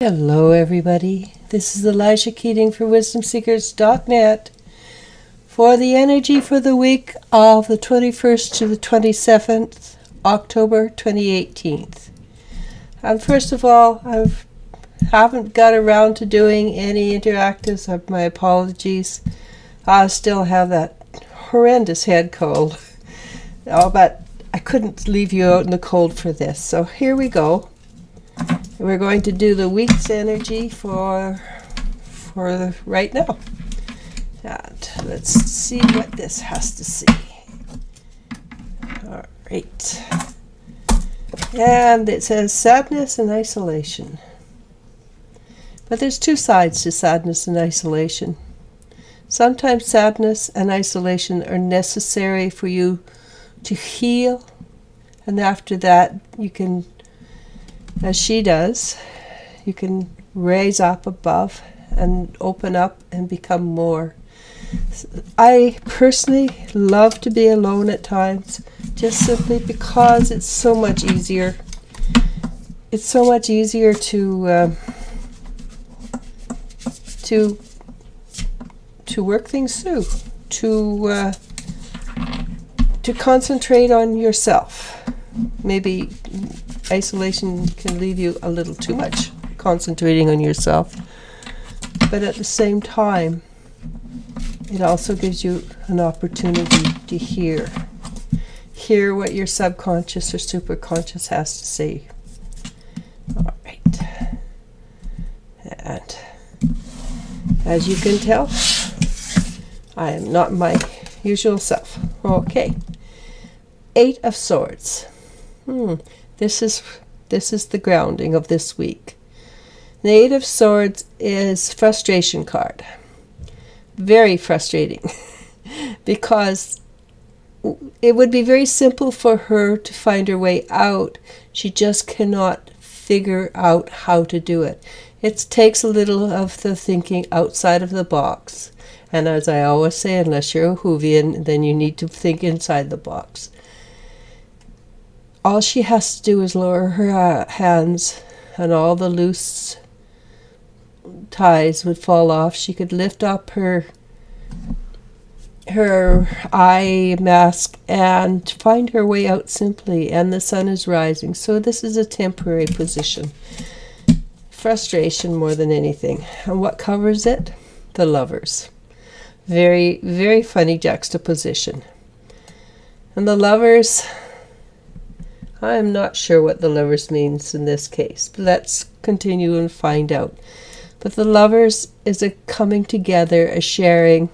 Hello, everybody. This is Elijah Keating for WisdomSeekers.net for the energy for the week of the 21st to the 27th, October 2018. And first of all, I haven't got around to doing any interactives. My apologies. I still have that horrendous head cold. Oh, but I couldn't leave you out in the cold for this. So here we go. We're going to do the week's energy for right now. And let's see what this has to say. All right. And it says sadness and isolation. But there's two sides to sadness and isolation. Sometimes sadness and isolation are necessary for you to heal. And after that, you can, as she does, you can raise up above and open up and become more. I personally love to be alone at times, just simply because it's so much easier. It's so much easier to work things through, to concentrate on yourself. Maybe isolation can leave you a little too much concentrating on yourself, but at the same time it also gives you an opportunity to hear what your subconscious or superconscious has to say. All right, and as you can tell, I am not my usual self. Okay, Eight of Swords. This is the grounding of this week. The Eight of Swords is frustration card. Very frustrating because it would be very simple for her to find her way out. She just cannot figure out how to do it. It takes a little of the thinking outside of the box. And as I always say, unless you're a Whovian, then you need to think inside the box. All she has to do is lower her hands and all the loose ties would fall off. She could lift up her eye mask and find her way out simply, and the sun is rising. So this is a temporary position. Frustration more than anything. And what covers it? The Lovers. Very, very funny juxtaposition. And the Lovers, I am not sure what the Lovers means in this case, but let's continue and find out. But the Lovers is a coming together, a sharing,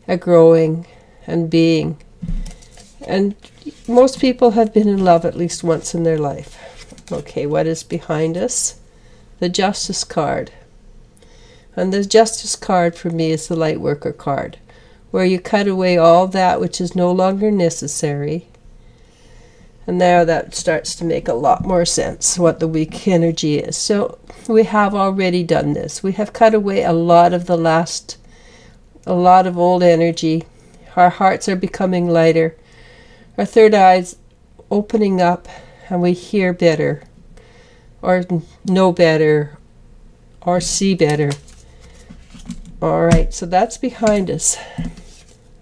a growing, and being. And most people have been in love at least once in their life. Okay, what is behind us? The Justice card. And the Justice card for me is the Lightworker card, where you cut away all that which is no longer necessary. And now that starts to make a lot more sense, what the weak energy is. So we have already done this. We have cut away a lot of old energy. Our hearts are becoming lighter. Our third eye's opening up, and we hear better, or know better, or see better. All right, so that's behind us.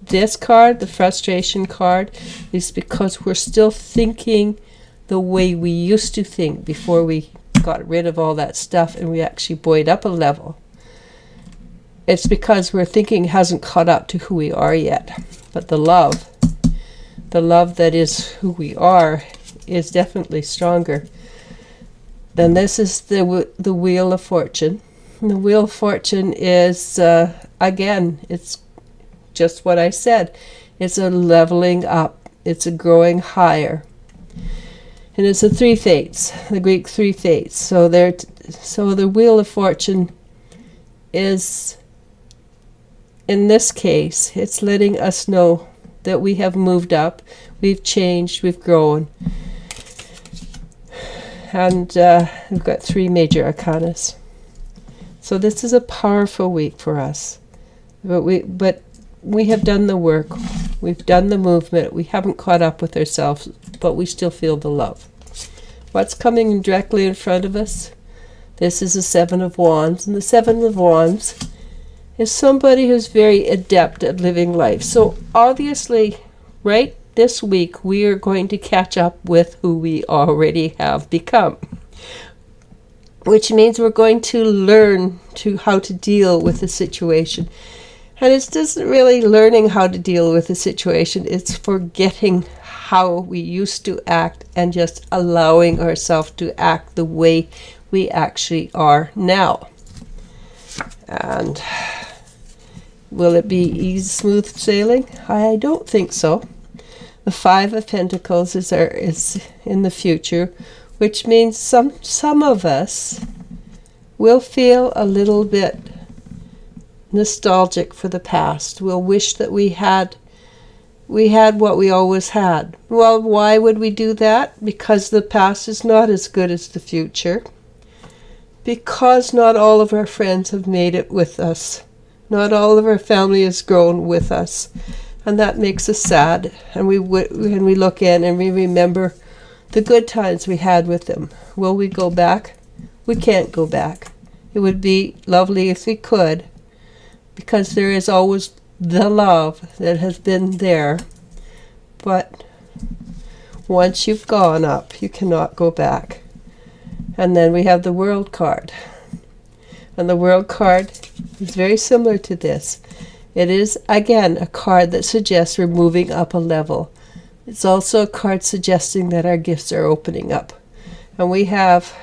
This card, the frustration card, is because we're still thinking the way we used to think before we got rid of all that stuff and we actually buoyed up a level. It's because we're thinking hasn't caught up to who we are yet. But the love that is who we are, is definitely stronger. Then this is the Wheel of Fortune. And the Wheel of Fortune is, again, it's just what I said. It's a leveling up. It's a growing higher. And it's the three fates, the Greek three fates. So the Wheel of Fortune is, in this case, it's letting us know that we have moved up, we've changed, we've grown. And we've got three major arcanas. So this is a powerful week for us. But we have done the work. We've done the movement. We haven't caught up with ourselves, but we still feel the love. What's coming directly in front of us? This is the Seven of Wands, and the Seven of Wands is somebody who's very adept at living life. So obviously, right this week, we are going to catch up with who we already have become, which means we're going to learn how to deal with the situation. And it isn't really learning how to deal with the situation, it's forgetting how we used to act and just allowing ourselves to act the way we actually are now. And will it be easy, smooth sailing? I don't think so. The Five of Pentacles is in the future, which means some of us will feel a little bit nostalgic for the past. We'll wish that we had what we always had. Well, why would we do that? Because the past is not as good as the future. Because not all of our friends have made it with us. Not all of our family has grown with us. And that makes us sad. And when we look in and we remember the good times we had with them. Will we go back? We can't go back. It would be lovely if we could, because there is always the love that has been there. But once you've gone up, you cannot go back. And then we have the World card. And the World card is very similar to this. It is, again, a card that suggests we're moving up a level. It's also a card suggesting that our gifts are opening up. And we have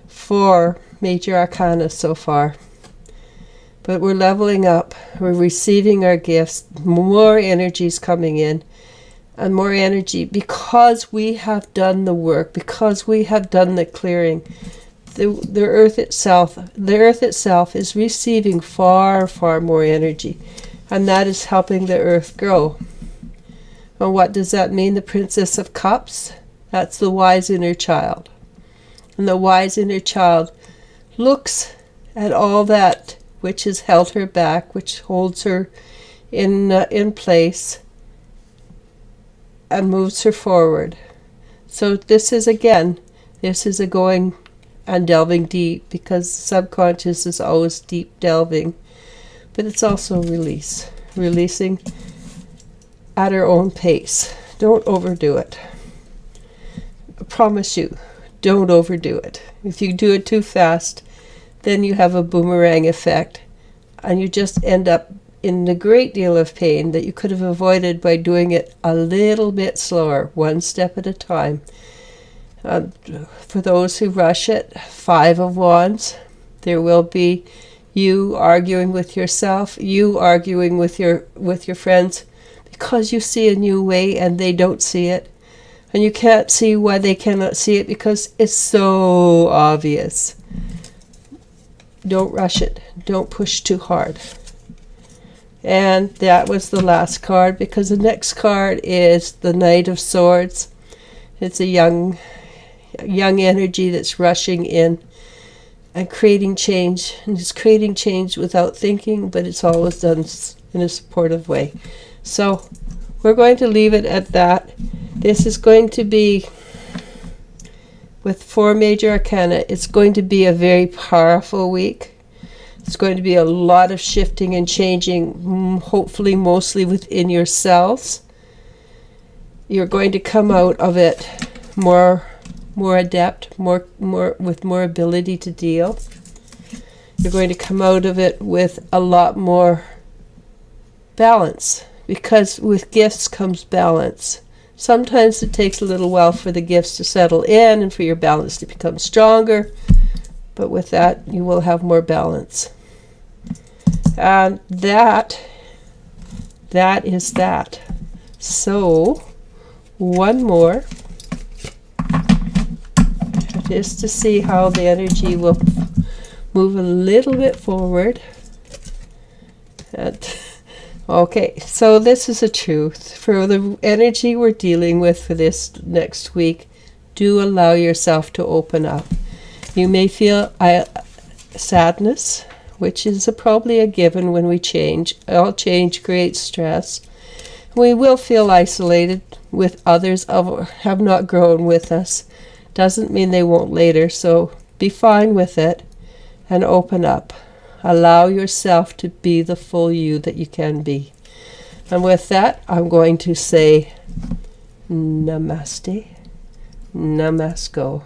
4 major arcana so far. But we're leveling up. We're receiving our gifts. More energy's coming in. And more energy because we have done the work, because we have done the clearing. The earth itself is receiving far, far more energy. And that is helping the earth grow. And what does that mean? The Princess of Cups? That's the wise inner child. And the wise inner child looks at all that which has held her back, which holds her in place, and moves her forward. So this is a going and delving deep, because subconscious is always deep delving. But it's also releasing at our own pace. Don't overdo it. I promise you, don't overdo it. If you do it too fast, then you have a boomerang effect, and you just end up in a great deal of pain that you could have avoided by doing it a little bit slower, one step at a time. For those who rush it, 5 of Wands, there will be you arguing with yourself, you arguing with your friends, because you see a new way and they don't see it. And you can't see why they cannot see it, because it's so obvious. Don't rush it. Don't push too hard. And that was the last card, because the next card is the Knight of Swords. It's a young energy that's rushing in and creating change. And it's creating change without thinking, but it's always done in a supportive way. So we're going to leave it at that. This is going to be, with 4 major arcana, it's going to be a very powerful week. It's going to be a lot of shifting and changing, hopefully mostly within yourselves. You're going to come out of it more adept, more with more ability to deal. You're going to come out of it with a lot more balance, because with gifts comes balance. Sometimes it takes a little while for the gifts to settle in and for your balance to become stronger, but with that you will have more balance. And that is that. So one more, just to see how the energy will move a little bit forward. And okay, so this is a truth. For the energy we're dealing with for this next week, do allow yourself to open up. You may feel sadness, which is probably a given when we change. All change creates stress. We will feel isolated with others who have not grown with us. Doesn't mean they won't later, so be fine with it and open up. Allow yourself to be the full you that you can be. And with that, I'm going to say namaste, namasko.